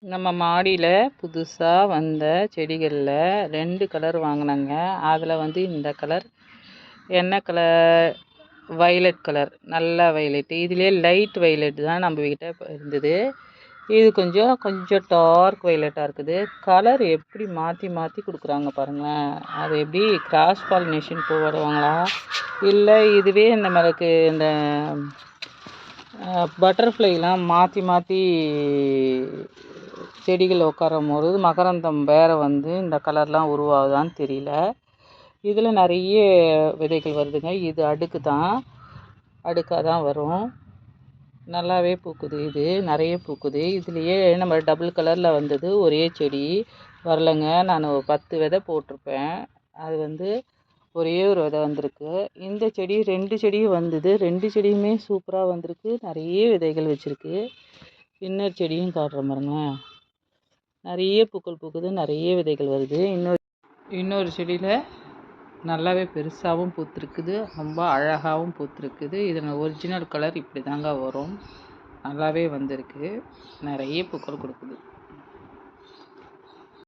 நம்ம மாடியில் புதுசாக வந்த செடிகளில் 2 கலர் வாங்கினாங்க. அதில் வந்து இந்த கலர் என்ன கலர், வைலட் கலர், நல்ல வைலட். இதுலேயே லைட் வைலட் தான் நம்ம கிட்ட இருந்தது. இது கொஞ்சம் டார்க் வைலட்டாக இருக்குது. கலர் எப்படி மாற்றி மாற்றி கொடுக்குறாங்க பாருங்களேன். அது எப்படி கிராஸ் பாலினேஷன் போடுவாங்களா, இல்லை இதுவே நம்மளுக்கு இந்த பட்டர்ஃப்ளைலாம் மாற்றி மாற்றி செடிகள் உட்காரும் போது மகரந்தம் வேறு வந்து இந்த கலர்லாம் உருவாகுதான்னு தெரியல. இதில் நிறைய விதைகள் வருதுங்க. இது அடுக்காக தான் வரும். நல்லாவே பூக்குது. இது நிறைய பூக்குது. இதுலேயே நம்ம டபுள் கலரில் வந்தது ஒரே செடி வரலைங்க. நான் 10 விதை போட்டிருப்பேன். அது வந்து ஒரே ஒரு விதை வந்திருக்கு. இந்த செடி 2 செடியும் வந்தது. 2 செடியுமே சூப்பராக வந்திருக்கு. நிறைய விதைகள் வச்சுருக்கு. இன்னொரு செடியும் காட்டுறேன் பாருங்க. நிறைய பூக்கள் பூக்குது, நிறைய விதைகள் வருது. இன்னொரு செடியில் நல்லாவே பெருசாகவும் பூத்துருக்குது, ரொம்ப அழகாகவும் பூத்துருக்குது. இதன் ஒரிஜினல் கலர் இப்படி தாங்க வரும். நல்லாவே வந்திருக்கு, நிறைய பூக்கள் கொடுக்குது.